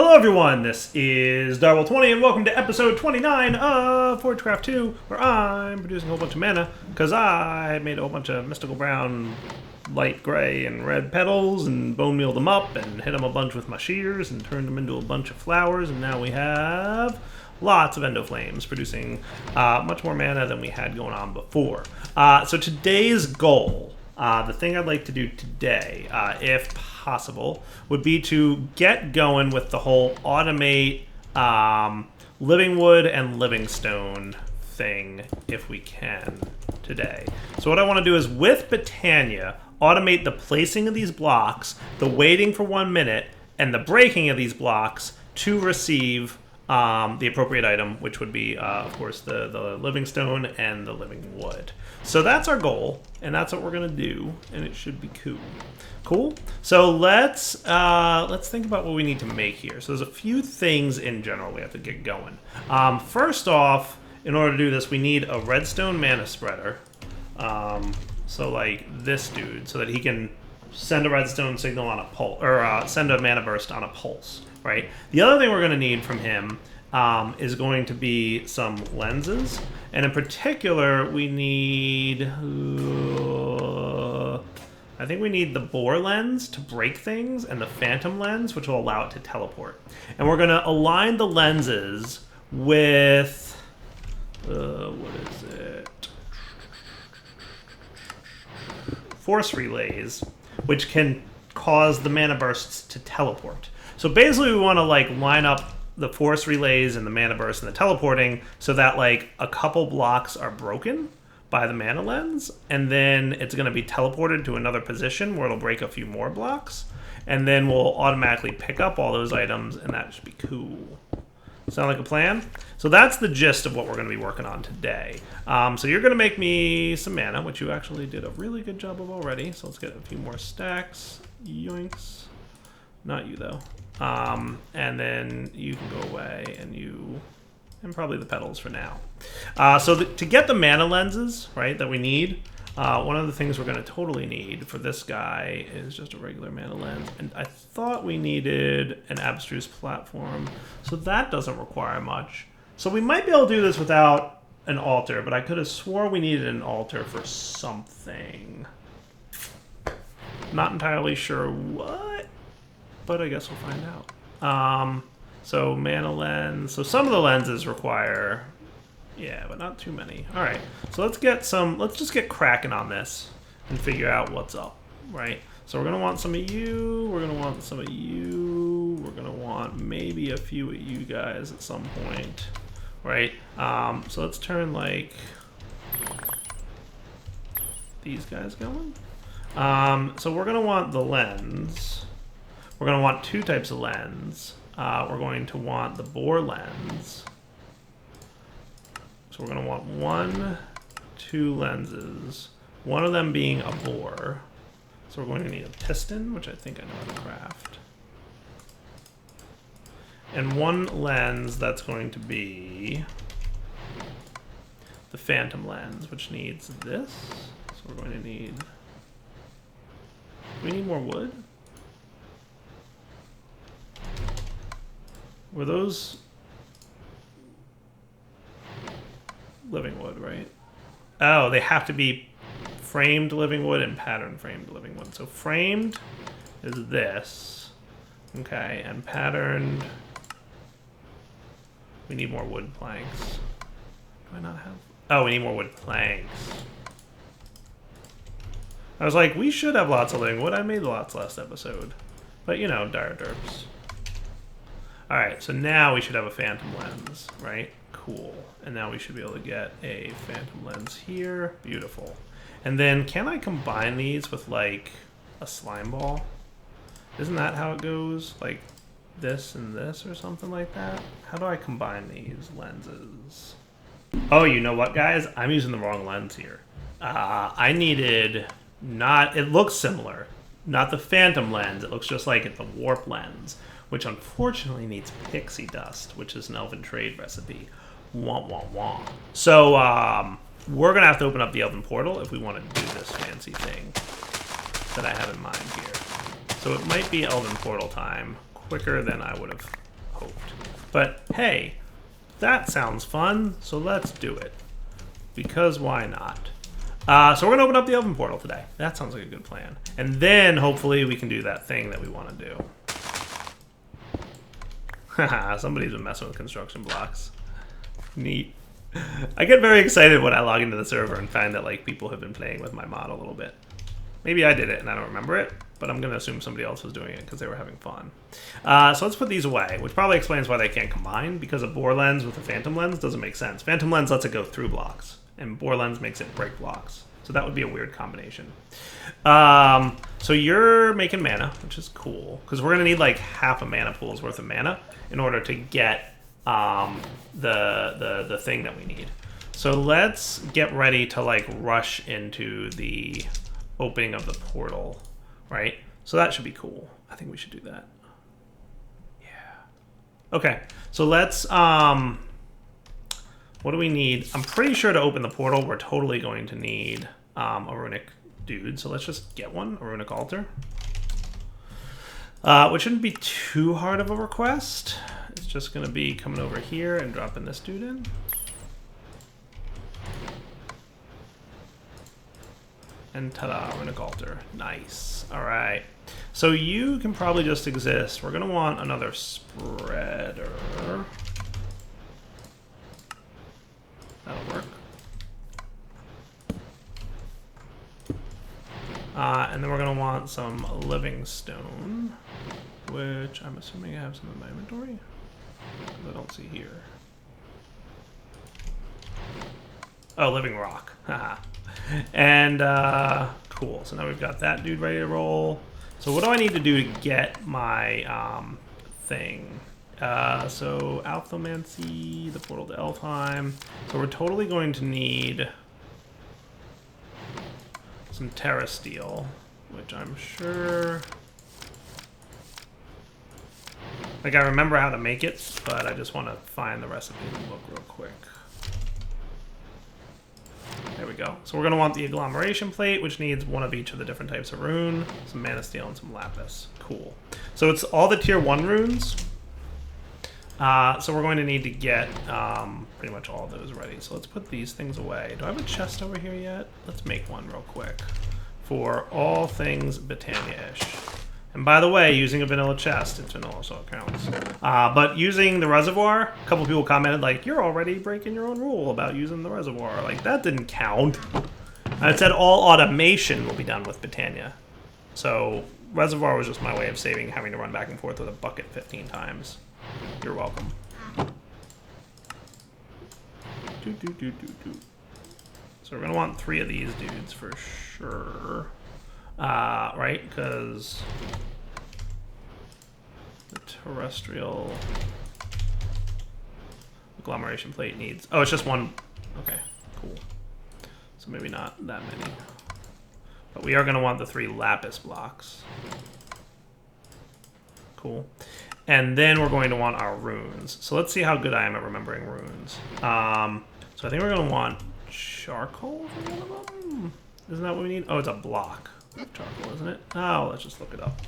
Hello everyone, this is Darwell20 and welcome to episode 29 of Forgecraft2, where I'm producing a whole bunch of mana, because I made a whole bunch of mystical brown, light gray, and red petals, and bone mealed them up, and hit them a bunch with my shears, and turned them into a bunch of flowers, and now we have lots of endoflames, producing much more mana than we had going on before. So today's goal, the thing I'd like to do today, if possible, would be to get going with the whole automate living wood and living stone thing, if we can, today. So what I want to do is, with Botania, automate the placing of these blocks, the waiting for 1 minute, and the breaking of these blocks to receive the appropriate item, which would be, of course, the living stone and the living wood. So that's our goal, and that's what we're gonna do, and it should be cool. Cool. So let's think about what we need to make here. So there's a few things in general we have to get going. First off, in order to do this, we need a redstone mana spreader. So like this dude, so that he can send a redstone signal on a pulse, or send a mana burst on a pulse. Right. The other thing we're going to need from him is going to be some lenses, and in particular, we need. I think we need the boar lens to break things, and the phantom lens, which will allow it to teleport. And we're going to align the lenses with what is it? Force relays, which can cause the mana bursts to teleport. So basically we want to like line up the force relays and the mana burst and the teleporting so that like a couple blocks are broken by the mana lens, and then it's going to be teleported to another position where it'll break a few more blocks, and then we'll automatically pick up all those items, and that should be cool. Sound like a plan? So that's the gist of what we're going to be working on today. So you're going to make me some mana, which you actually did a really good job of already. So let's get a few more stacks. Yoinks. Not you, though. And then you can go away, and probably the petals for now. So to get the mana lenses, right, that we need, one of the things we're going to totally need for this guy is just a regular mana lens. And I thought we needed an abstruse platform, so that doesn't require much. So we might be able to do this without an altar, but I could have swore we needed an altar for something. Not entirely sure what, but I guess we'll find out. So mana lens. So some of the lenses require, yeah, but not too many. All right. So let's just get cracking on this and figure out what's up, right? So we're gonna want some of you. We're gonna want some of you. We're gonna want maybe a few of you guys at some point, right? So let's turn like these guys going. So we're gonna want the lens. We're going to want two types of lens. We're going to want the boar lens. So we're going to want two lenses. One of them being a boar. So we're going to need a piston, which I think I know how to craft. And one lens that's going to be the phantom lens, which needs this. So we're going to need... Do we need more wood? Were those living wood, right? Oh, they have to be framed living wood and pattern framed living wood. So framed is this. Okay, and patterned, we need more wood planks. Do I not have? Oh, we need more wood planks. I was like, we should have lots of living wood. I made lots last episode. But, you know, dire derps. Alright, so now we should have a phantom lens, right? Cool. And now we should be able to get a phantom lens here. Beautiful. And then, can I combine these with, like, a slime ball? Isn't that how it goes? Like, this and this or something like that? How do I combine these lenses? Oh, you know what, guys? I'm using the wrong lens here. I needed not... It looks similar. Not the phantom lens. It looks just like it, the warp lens, which unfortunately needs pixie dust, which is an elven trade recipe. Wah, wah, wah. So, we're going to have to open up the elven portal if we want to do this fancy thing that I have in mind here. So it might be elven portal time quicker than I would have hoped. But hey, that sounds fun, so let's do it. Because why not? So we're going to open up the oven portal today. That sounds like a good plan. And then hopefully we can do that thing that we want to do. Haha, somebody's been messing with construction blocks. Neat. I get very excited when I log into the server and find that like people have been playing with my mod a little bit. Maybe I did it and I don't remember it, but I'm going to assume somebody else was doing it because they were having fun. So let's put these away, which probably explains why they can't combine, because a bore lens with a phantom lens doesn't make sense. Phantom lens lets it go through blocks, and bore lens makes it break blocks. So that would be a weird combination. So you're making mana, which is cool, because we're going to need like half a mana pool's worth of mana in order to get the thing that we need. So let's get ready to like rush into the opening of the portal, right? So that should be cool. I think we should do that. Yeah. Okay, so let's, what do we need? I'm pretty sure to open the portal, we're totally going to need a runic dude. So let's just get one, a runic altar. Which shouldn't be too hard of a request. It's just gonna be coming over here and dropping this dude in. And ta-da, runic altar. Nice. All right. So you can probably just exist. We're going to want another spreader. That'll work. And then we're going to want some living stone, which I'm assuming I have some in my inventory. I don't see here. Oh, living rock. Haha. And cool, so now we've got that dude ready to roll. So what do I need to do to get my thing? So Althomancy, the portal to Elfheim. So we're totally going to need some Terra Steel, which I'm sure, like, I remember how to make it, but I just want to find the recipe and look real quick. There we go. So we're going to want the agglomeration plate, which needs one of each of the different types of rune, some mana steel, and some lapis. Cool. So it's all the tier 1 runes. So we're going to need to get pretty much all of those ready. So let's put these things away. Do I have a chest over here yet? Let's make one real quick for all things Botania-ish. And by the way, using a vanilla chest, it's vanilla, so it counts. But using the reservoir, a couple people commented, like, you're already breaking your own rule about using the reservoir. Like, that didn't count. I said all automation will be done with Botania. So, reservoir was just my way of saving having to run back and forth with a bucket 15 times. You're welcome. So we're going to want 3 of these dudes for sure. Right? Because the terrestrial agglomeration plate needs... Oh, it's just one. Okay, cool. So maybe not that many. But we are going to want the 3 lapis blocks. Cool. And then we're going to want our runes. So let's see how good I am at remembering runes. So I think we're going to want charcoal for one of them. Isn't that what we need? Oh, it's a block. Charcoal, isn't it? Oh, let's just look it up,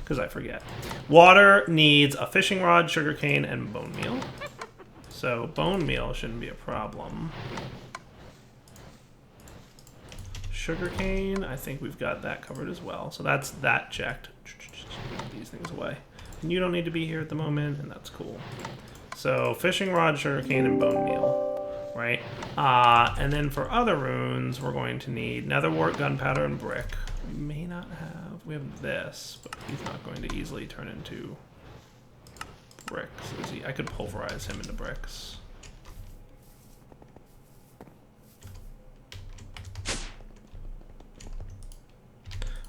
because I forget. Water needs a fishing rod, sugarcane, and bone meal. So bone meal shouldn't be a problem. Sugarcane, I think we've got that covered as well. So that's that checked. Put these things away. And you don't need to be here at the moment, and that's cool. So fishing rod, sugarcane, and bone meal. Right? And then for other runes, we're going to need netherwort, gunpowder, and brick. We may not have... We have this, but he's not going to easily turn into bricks, is he? I could pulverize him into bricks.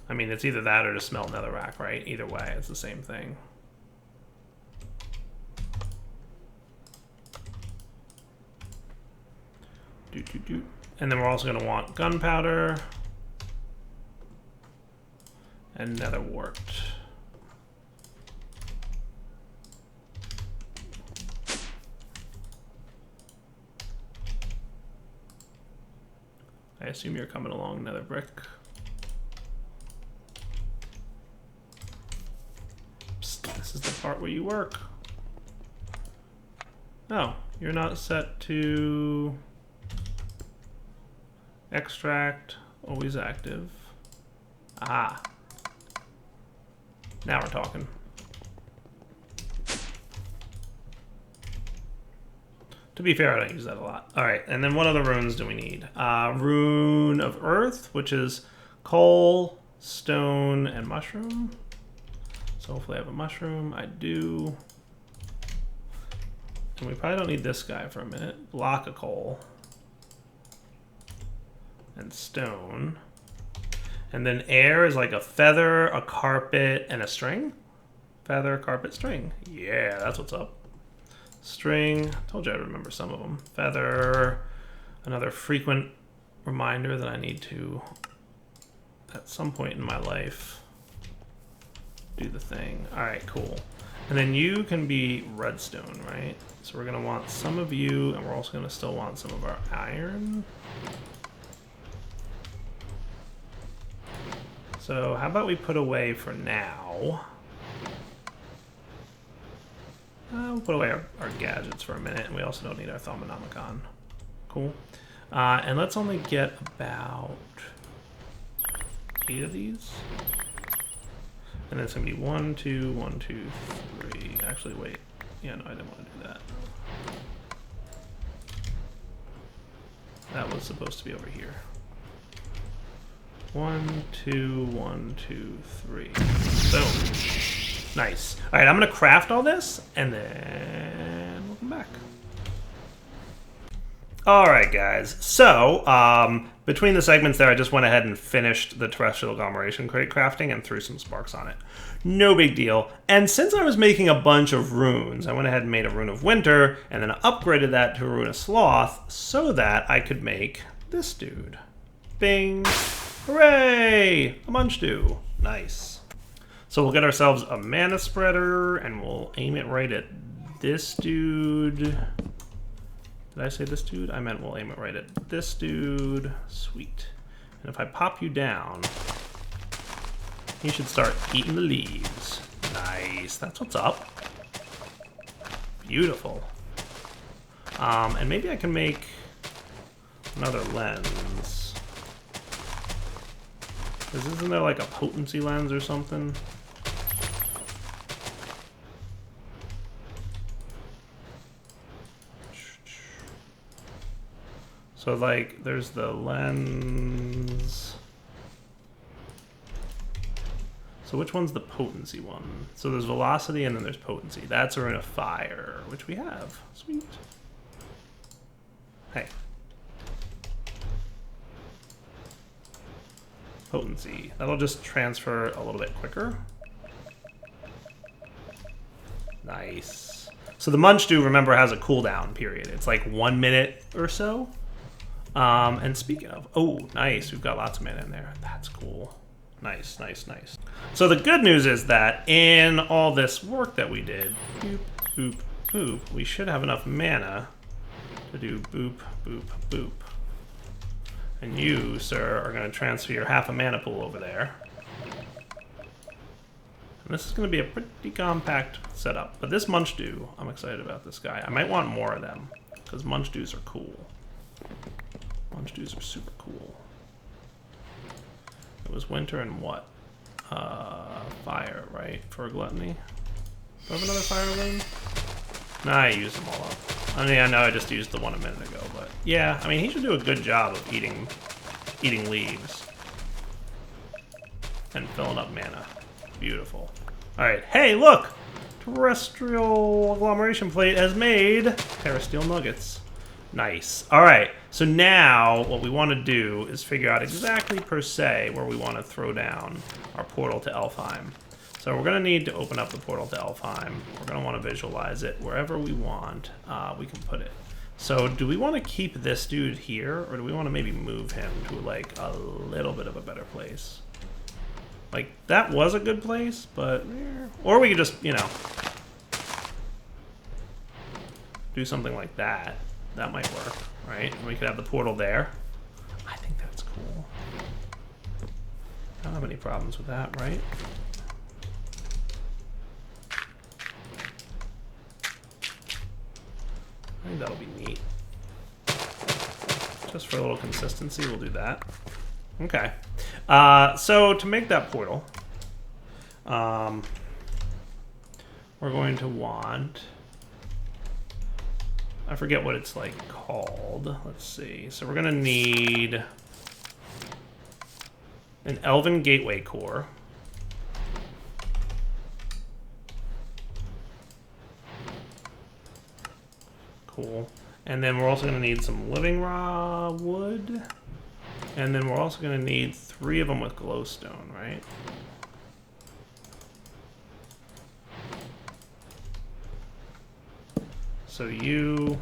I mean, it's either that or to smelt netherrack, right? Either way, it's the same thing. And then we're also going to want gunpowder and netherwort. I assume you're coming along, nether brick. Psst, this is the part where you work. Oh, you're not set to extract, always active. Ah. Now we're talking. To be fair, I don't use that a lot. All right, and then what other runes do we need? Rune of Earth, which is coal, stone, and mushroom. So hopefully I have a mushroom. I do. And we probably don't need this guy for a minute. Block of coal. And stone. And then air is like a feather, a carpet, and a string. Feather, carpet, string. Yeah, that's what's up. String. Told you I'd remember some of them. Feather. Another frequent reminder that I need to, at some point in my life, do the thing. All right, cool. And then you can be redstone, right? So we're going to want some of you, and we're also going to still want some of our iron. So how about we put away for now? We'll put away our gadgets for a minute, and we also don't need our Thaumonomicon. Cool. And let's only get about 8 of these. And then it's going to be 1, 2, 1, 2, 3. Actually, wait. Yeah, no, I didn't want to do that. That was supposed to be over here. 1, 2, 1, 2, 3. Boom. Nice. All right, I'm going to craft all this, and then we'll come back. All right, guys. So, between the segments there, I just went ahead and finished the terrestrial agglomeration crate crafting and threw some sparks on it. No big deal. And since I was making a bunch of runes, I went ahead and made a rune of winter, and then upgraded that to a rune of sloth so that I could make this dude. Bing. Hooray! A munch dew. Nice. So we'll get ourselves a mana spreader, and we'll aim it right at this dude. Did I say this dude? I meant we'll aim it right at this dude. Sweet. And if I pop you down, you should start eating the leaves. Nice. That's what's up. Beautiful. And maybe I can make another lens. Because isn't there like a potency lens or something? So like, there's the lens. So which one's the potency one? So there's velocity and then there's potency. That's a rune of fire, which we have. Sweet. Hey. Potency. That'll just transfer a little bit quicker. Nice. So the munch dew, remember, has a cooldown period. It's like 1 minute or so. And speaking of, oh, nice. We've got lots of mana in there. That's cool. Nice, nice, nice. So the good news is that in all this work that we did, boop, boop, boop, we should have enough mana to do boop, boop, boop. And you, sir, are going to transfer your half a mana pool over there. And this is going to be a pretty compact setup. But this munch dew, I'm excited about this guy. I might want more of them, because munch dews are cool. Munch dews are super cool. It was winter and what? Fire, right? For gluttony. Do I have another fire rune? Nah, I used them all up. I mean, I know I just used the one a minute ago, but yeah, I mean, he should do a good job of eating leaves and filling up mana. Beautiful. All right, hey, look! Terrestrial agglomeration plate has made terrestrial nuggets. Nice. All right, so now what we want to do is figure out exactly per se where we want to throw down our portal to Elfheim. So we're going to need to open up the portal to Elfheim. We're going to want to visualize it wherever we want. We can put it. So do we want to keep this dude here, or do we want to maybe move him to like a little bit of a better place? Like, that was a good place, but... Or we could just, you know, do something like that. That might work, right? And we could have the portal there. I think that's cool. I don't have any problems with that, right? think that'll be neat. Just for a little consistency, we'll do that. Okay. So to make that portal, we're going to want... I forget what it's like called. Let's see. So we're going to need an Elven Gateway Core. Cool. And then we're also going to need some living raw wood. And then we're also going to need 3 of them with glowstone, right? So you,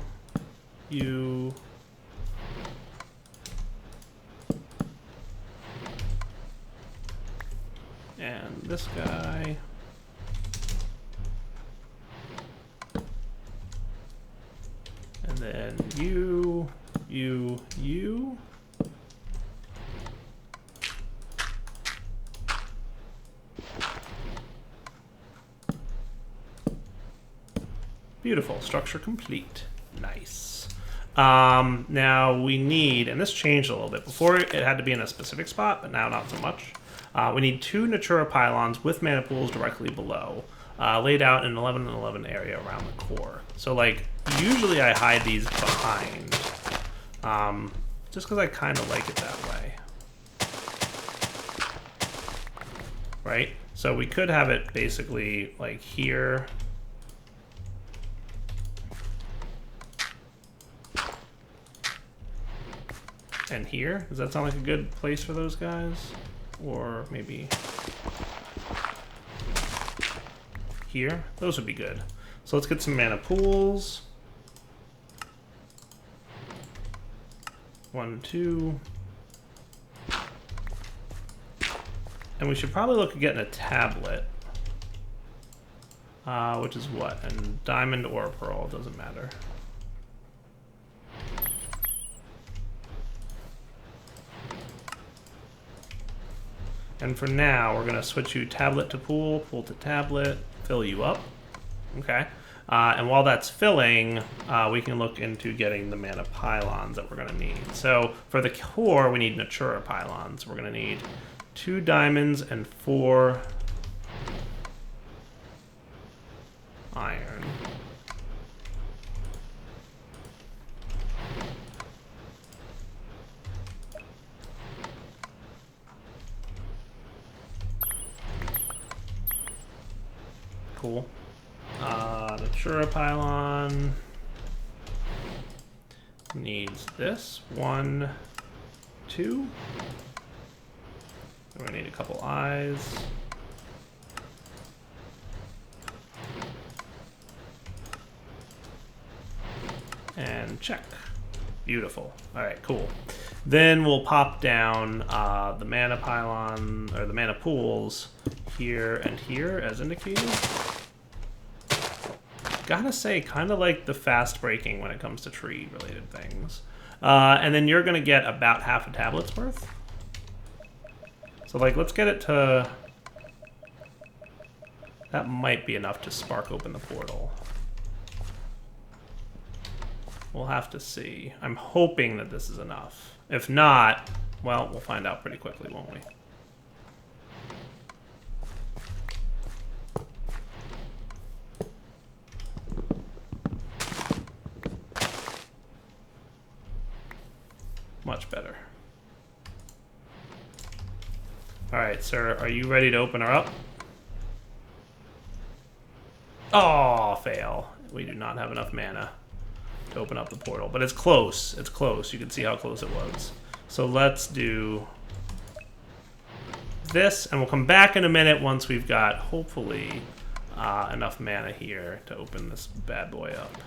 and this guy. And then you. Beautiful. Structure complete. Nice. Now we need, and this changed a little bit. Before it had to be in a specific spot, but now not so much. We need 2 Natura pylons with mana pools directly below, laid out in an 11 and 11 area around the core. So like, usually I hide these behind, just because I kind of like it that way. Right? So we could have it basically like here. And here. Does that sound like a good place for those guys? Or maybe here? Those would be good. So let's get some mana pools. 1, 2. And we should probably look at getting a tablet. Which is what? And diamond or pearl, doesn't matter. And for now, we're going to switch you tablet to pool, pool to tablet, fill you up. Okay. And while that's filling, we can look into getting the mana pylons that we're going to need. So for the core, we need Natura pylons. We're going to need 2 diamonds and 4 iron. Cool. Natura pylon needs this. 1, 2. We're gonna need a couple eyes. And check. Beautiful. All right, cool. Then we'll pop down the mana pylon, or the mana pools here and here as indicated. Gotta say, kind of like the fast breaking when it comes to tree related things. And then you're gonna get about half a tablet's worth. So like, let's get it to, that might be enough to spark open the portal. We'll have to see. I'm hoping that this is enough. If not, well, we'll find out pretty quickly, won't we? Much better. All right, sir, are you ready to open her up? Oh, fail. We do not have enough mana to open up the portal, but it's close. It's close. You can see how close it was. So let's do this, and we'll come back in a minute once we've got, hopefully, enough mana here to open this bad boy up.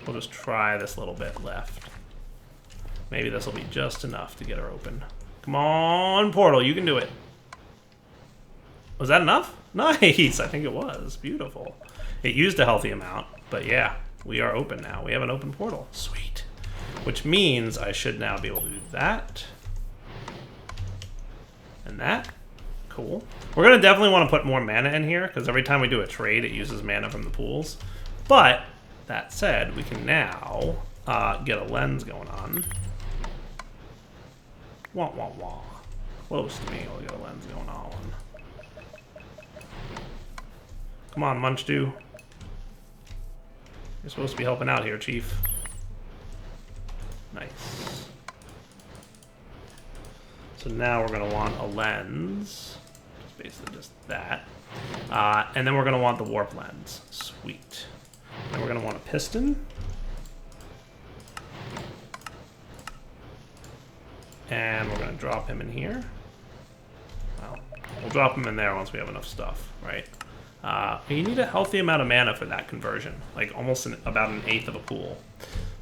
We'll just try this little bit left. Maybe this will be just enough to get her open. Come on, portal, you can do it. Was that enough? Nice, I think it was. Beautiful. It used a healthy amount, but yeah, we are open now. We have an open portal. Sweet. Which means I should now be able to do that. And that. Cool. We're going to definitely want to put more mana in here, because every time we do a trade, it uses mana from the pools. But, that said, we can now get a lens going on. Wah, wah, wah. Close to being able to get a lens going on. Come on, Munchdo. You're supposed to be helping out here, Chief. Nice. So now we're going to want a lens. Just basically just that. And then we're going to want the warp lens. Sweet. Then we're going to want a piston. And we're going to drop him in here. Well, we'll drop him in there once we have enough stuff, right? You need a healthy amount of mana for that conversion, like almost about an eighth of a pool.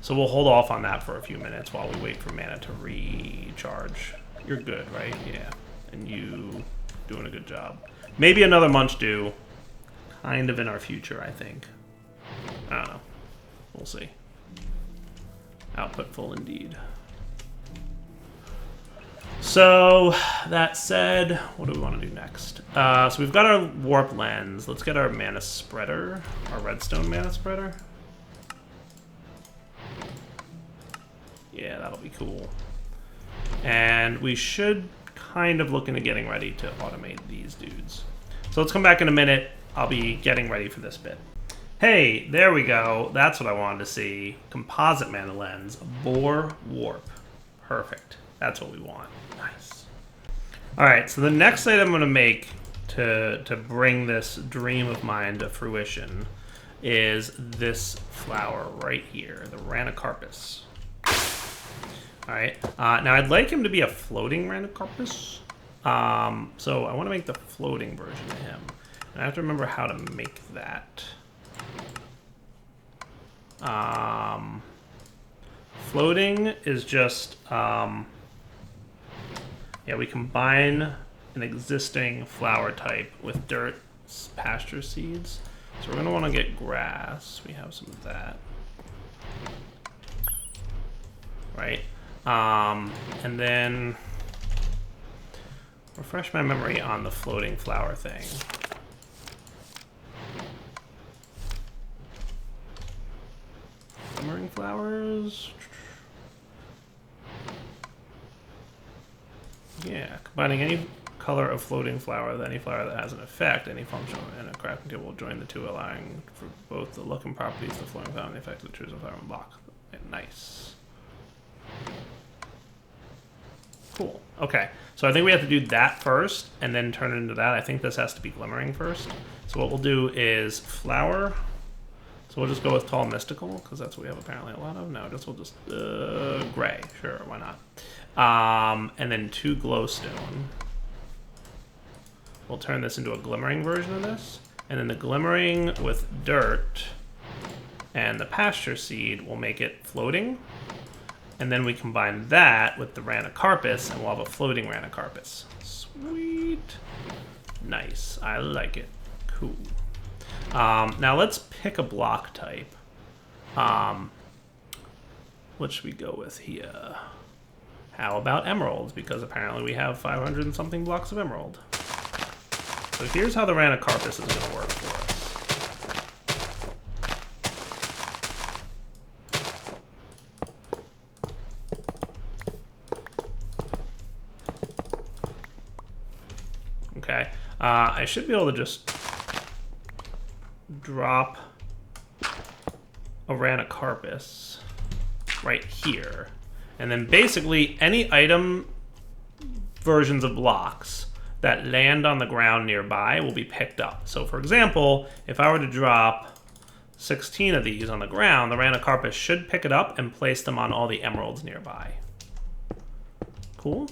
So we'll hold off on that for a few minutes while we wait for mana to recharge. You're good, right? Yeah. And you doing a good job. Maybe another Munchdo, kind of in our future, I think. I don't know. We'll see. Output full indeed. So, that said, what do we want to do next? So we've got our warp lens. Let's get our mana spreader, our redstone mana spreader. Yeah, that'll be cool. And we should kind of look into getting ready to automate these dudes. So let's come back in a minute. I'll be getting ready for this bit. Hey, there we go. That's what I wanted to see. Composite mana lens, bore warp. Perfect. That's what we want. Nice. All right, so the next item I'm going to make to bring this dream of mine to fruition is this flower right here, the Ranacarpus. All right, now I'd like him to be a floating Ranacarpus. So I want to make the floating version of him. And I have to remember how to make that. Floating is just, yeah, we combine an existing flower type with dirt pasture seeds. So we're going to want to get grass. We have some of that. Right. And then refresh my memory on the floating flower thing. Glimmering flowers. Yeah, combining any color of floating flower with any flower that has an effect, any function, and a crafting table will join the two, allowing for both the look and properties of the floating flower and the effect of the chosen flower and block. Nice. Cool. Okay, so I think we have to do that first and then turn it into that. I think this has to be glimmering first. So what we'll do is flower. So we'll just go with tall mystical because that's what we have apparently a lot of. No, we'll just gray. Sure, why not? And then 2 glowstone. We'll turn this into a glimmering version of this. And then the glimmering with dirt and the pasture seed will make it floating. And then we combine that with the Ranacarpus, and we'll have a floating Ranacarpus. Sweet. Nice. I like it. Cool. Now let's pick a block type. What should we go with here? How about emeralds? Because apparently we have 500 and something blocks of emerald. So here's how the Ranacarpus is going to work for us. Okay, I should be able to just drop a Ranacarpus right here. And then basically any item versions of blocks that land on the ground nearby will be picked up. So for example, if I were to drop 16 of these on the ground, the Ranacarpus should pick it up and place them on all the emeralds nearby. Cool.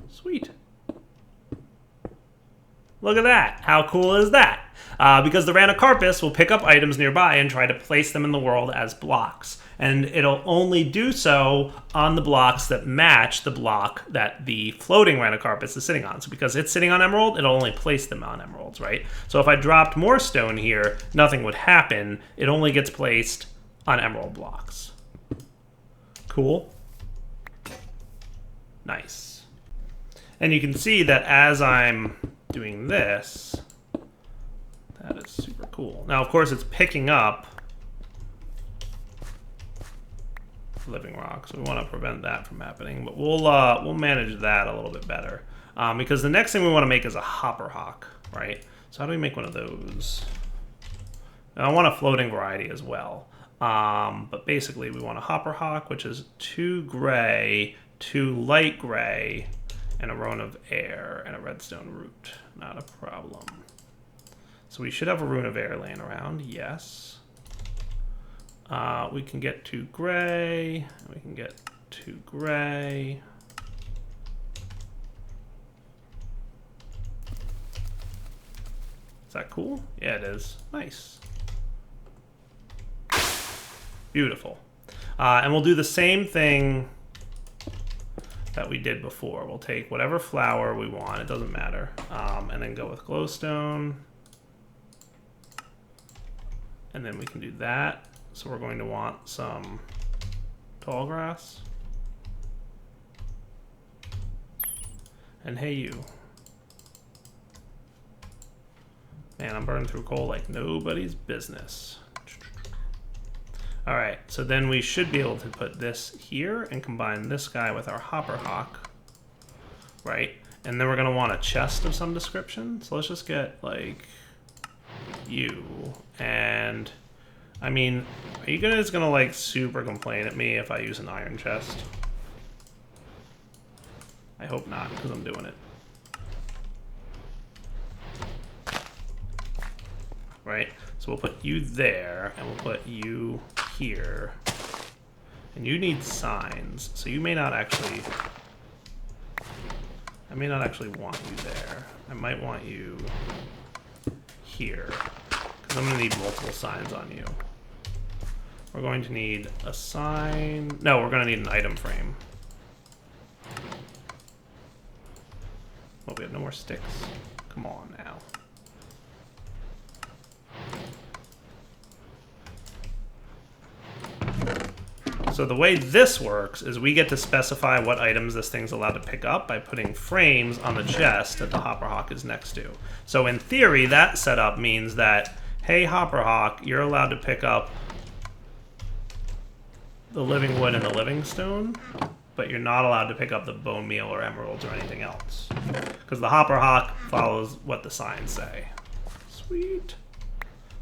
Sweet. Look at that. How cool is that? Because the Ranacarpus will pick up items nearby and try to place them in the world as blocks. And it'll only do so on the blocks that match the block that the floating Ranacarpus is sitting on. So because it's sitting on emerald, it'll only place them on emeralds, right? So if I dropped more stone here, nothing would happen. It only gets placed on emerald blocks. Cool. Nice. And you can see that as I'm doing this, that is super cool. Now, of course, it's picking up living rock, so we want to prevent that from happening. But we'll manage that a little bit better, because the next thing we want to make is a hopper hawk, right? So how do we make one of those? Now, I want a floating variety as well, but basically we want a hopper hawk, which is 2 gray, 2 light gray, and a rune of air and a redstone root. Not a problem. So we should have a rune of air laying around. Yes. We can get 2 gray. We can get 2 gray. Is that cool? Yeah, it is. Nice. Beautiful. And we'll do the same thing that we did before. We'll take whatever flower we want. It doesn't matter. And then go with glowstone. And then we can do that. So we're going to want some tall grass. And hey, you. Man, I'm burning through coal like nobody's business. All right, so then we should be able to put this here and combine this guy with our hopper hawk, right? And then we're gonna want a chest of some description. So let's just get like you. And I mean, are you guys gonna like super complain at me if I use an iron chest? I hope not, because I'm doing it. Right? So we'll put you there, and we'll put you here. And you need signs, so you may not actually... I may not actually want you there. I might want you here, because I'm going to need multiple signs on you. We're going to need a sign... No, we're going to need an item frame. Oh, we have no more sticks. Come on now. So the way this works is we get to specify what items this thing's allowed to pick up by putting frames on the chest that the hopper hawk is next to. So in theory, that setup means that, hey, hopper hawk, you're allowed to pick up the living wood and the living stone, but you're not allowed to pick up the bone meal or emeralds or anything else. Because the hopper hawk follows what the signs say. Sweet.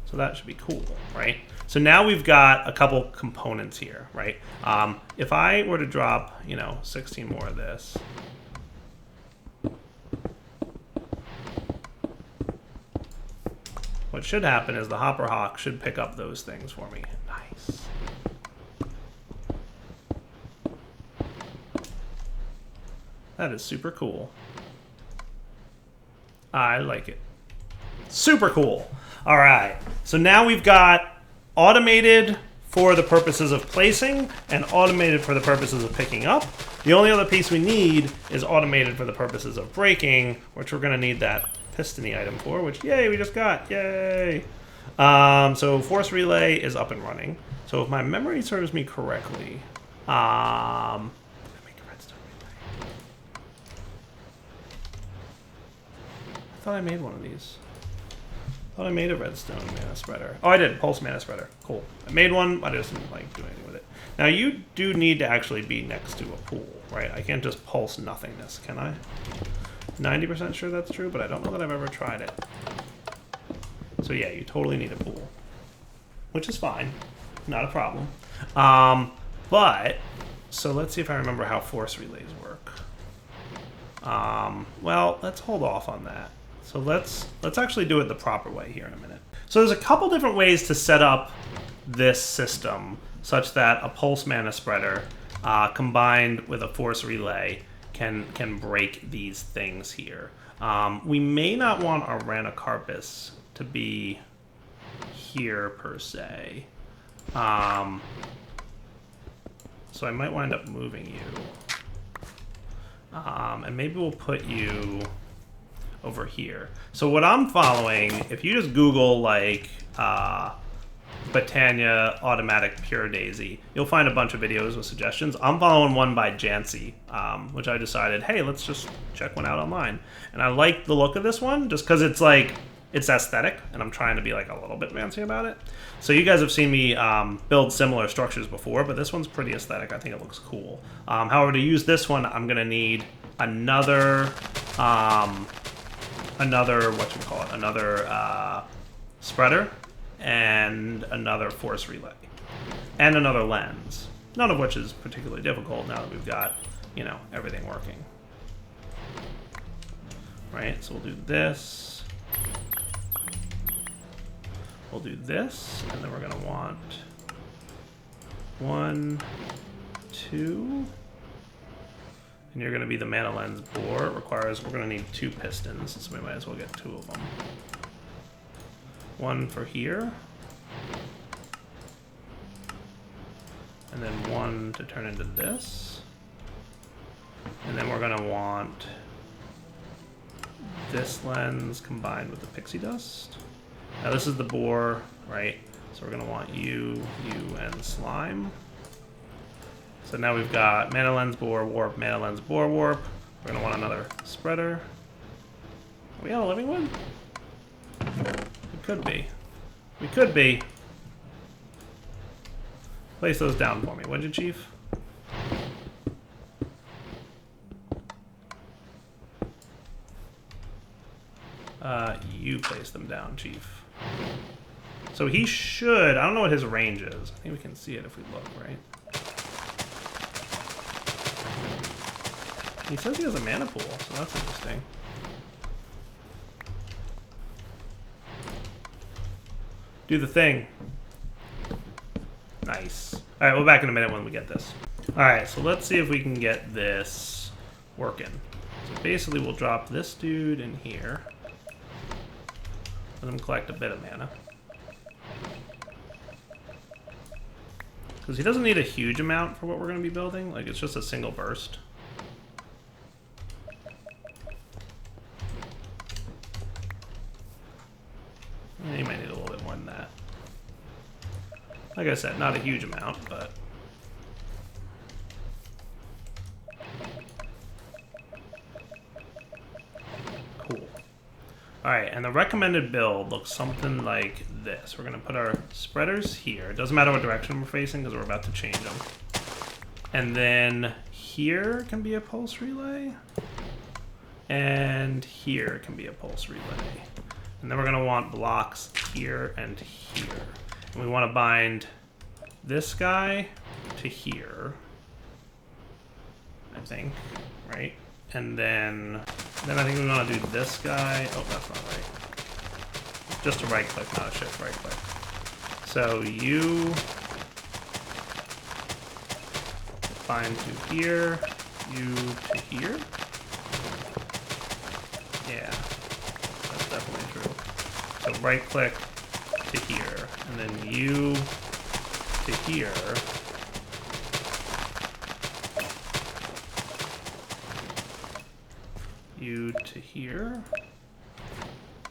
So that should be cool, right? So now we've got a couple components here, right? If I were to drop, 16 more of this. What should happen is the hopper hawk should pick up those things for me. Nice. That is super cool. I like it. Super cool. All right. So now we've got automated for the purposes of placing and automated for the purposes of picking up. The only other piece we need is automated for the purposes of breaking, which we're going to need that pistony item for, which, yay, we just got. Yay. So force relay is up and running. So if my memory serves me correctly, did I make a redstone relay? I thought I made one of these. I thought I made a redstone mana spreader. Oh, I did. Pulse mana spreader. Cool. I made one. I just didn't do anything with it. Now, you do need to actually be next to a pool, right? I can't just pulse nothingness, can I? 90% sure that's true, but I don't know that I've ever tried it. So yeah, you totally need a pool, which is fine. Not a problem. So let's see if I remember how force relays work. Well, let's hold off on that. So let's actually do it the proper way here in a minute. So there's a couple different ways to set up this system such that a pulse mana spreader combined with a force relay can break these things here. We may not want our Ranacarpus to be here per se. So I might wind up moving you. And maybe we'll put you over here. So what I'm following, if you just Google like Botania Automatic Pure Daisy. You'll find a bunch of videos with suggestions. I'm following one by Jancy, which I decided, hey, let's just check one out online. And I like the look of this one just because it's like, it's aesthetic, and I'm trying to be like a little bit fancy about it. So you guys have seen me build similar structures before, but this one's pretty aesthetic. I think it looks cool. However, to use this one, I'm gonna need another spreader and another force relay and another lens. None of which is particularly difficult now that we've got, you know, everything working. Right, so we'll do this. We'll do this, and then we're gonna want 1, 2, and you're gonna be the mana lens bore. It requires, we're gonna need 2 pistons, so we might as well get 2 of them. 1 for here, and then 1 to turn into this, and then we're gonna want this lens combined with the pixie dust. Now this is the bore, right? So we're gonna want you, and slime. So now we've got mana lens bore warp, mana lens bore warp. We're gonna want another spreader. Are we on a living one? We could be. We could be. Place those down for me, would you, Chief? You place them down, Chief. So he should, I don't know what his range is. I think we can see it if we look, right? He says he has a mana pool, so that's interesting. Do the thing. Nice. All right, we'll be back in a minute when we get this. All right, so let's see if we can get this working. So basically we'll drop this dude in here. Let him collect a bit of mana. Because he doesn't need a huge amount for what we're going to be building. Like, it's just a single burst. And he might need a little bit more than that. Like I said, not a huge amount, but... cool. Alright, and the recommended build looks something like this. We're going to put our spreaders here. It doesn't matter what direction we're facing because we're about to change them. And then here can be a pulse relay. And here can be a pulse relay. And then we're going to want blocks here and here. And we want to bind this guy to here, I think, right? And then I think we want to do this guy. Oh, that's not right. Just a right click, not a shift right click. So you bind to here, you to here. Yeah, that's definitely true. So right click to here, and then you to here. You to here.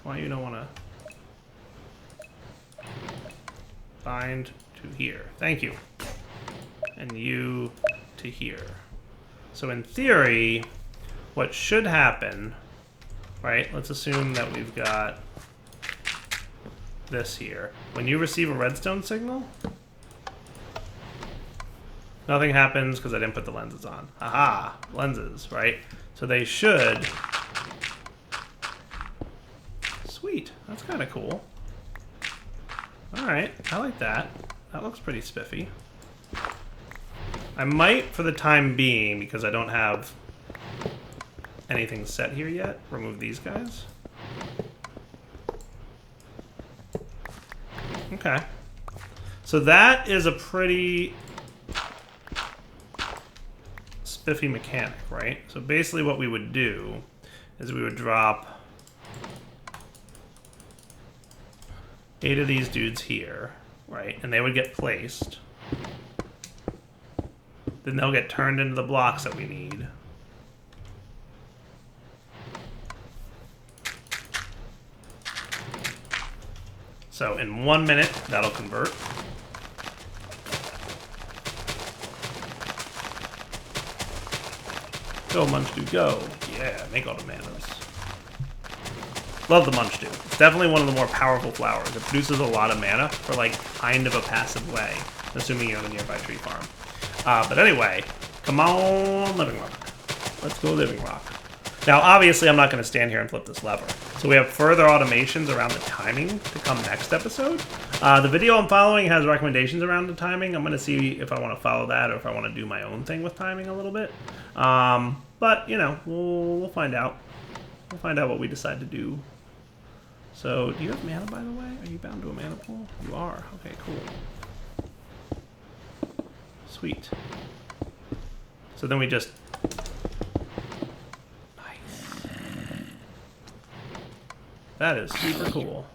Why you don't want to bind to here? Thank you. And you to here. So in theory, what should happen, right? Let's assume that we've got this here. When you receive a redstone signal, nothing happens because I didn't put the lenses on. Aha, lenses, right? So they should. Sweet, that's kind of cool. All right, I like that. That looks pretty spiffy. I might, for the time being, because I don't have anything set here yet, remove these guys. Okay. So that is a pretty spiffy mechanic, right? So basically what we would do is we would drop 8 of these dudes here, right? And they would get placed. Then they'll get turned into the blocks that we need. So in 1 minute, that'll convert. Go, Munchdo, go. Yeah, make all the manas. Love the Munchdo. It's definitely one of the more powerful flowers. It produces a lot of mana for, like, kind of a passive way, assuming you're in a nearby tree farm. But anyway, come on, Living Rock. Let's go Living Rock. Now, obviously, I'm not going to stand here and flip this lever. So we have further automations around the timing to come next episode. The video I'm following has recommendations around the timing. I'm going to see if I want to follow that or if I want to do my own thing with timing a little bit. But, you know, we'll find out. We'll find out what we decide to do. So, do you have mana, by the way? Are you bound to a mana pool? You are. Okay, cool. Sweet. So then we just... Nice. That is super cool.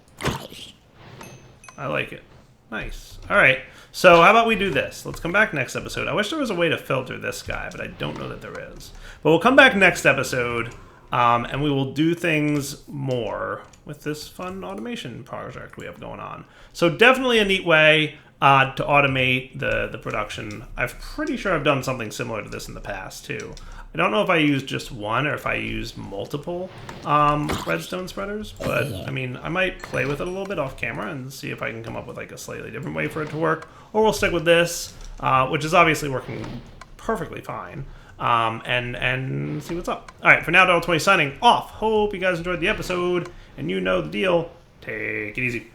I like it. Nice. Alright, so how about we do this? Let's come back next episode. I wish there was a way to filter this guy, but I don't know that there is. But we'll come back next episode, and we will do things more with this fun automation project we have going on. So definitely a neat way to automate the production. I'm pretty sure I've done something similar to this in the past, too. I don't know if I used just one or if I used multiple redstone spreaders, but I mean, I might play with it a little bit off camera and see if I can come up with like a slightly different way for it to work. Or we'll stick with this, which is obviously working perfectly fine, and see what's up. All right, for now, Darwell20 signing off. Hope you guys enjoyed the episode, and you know the deal. Take it easy.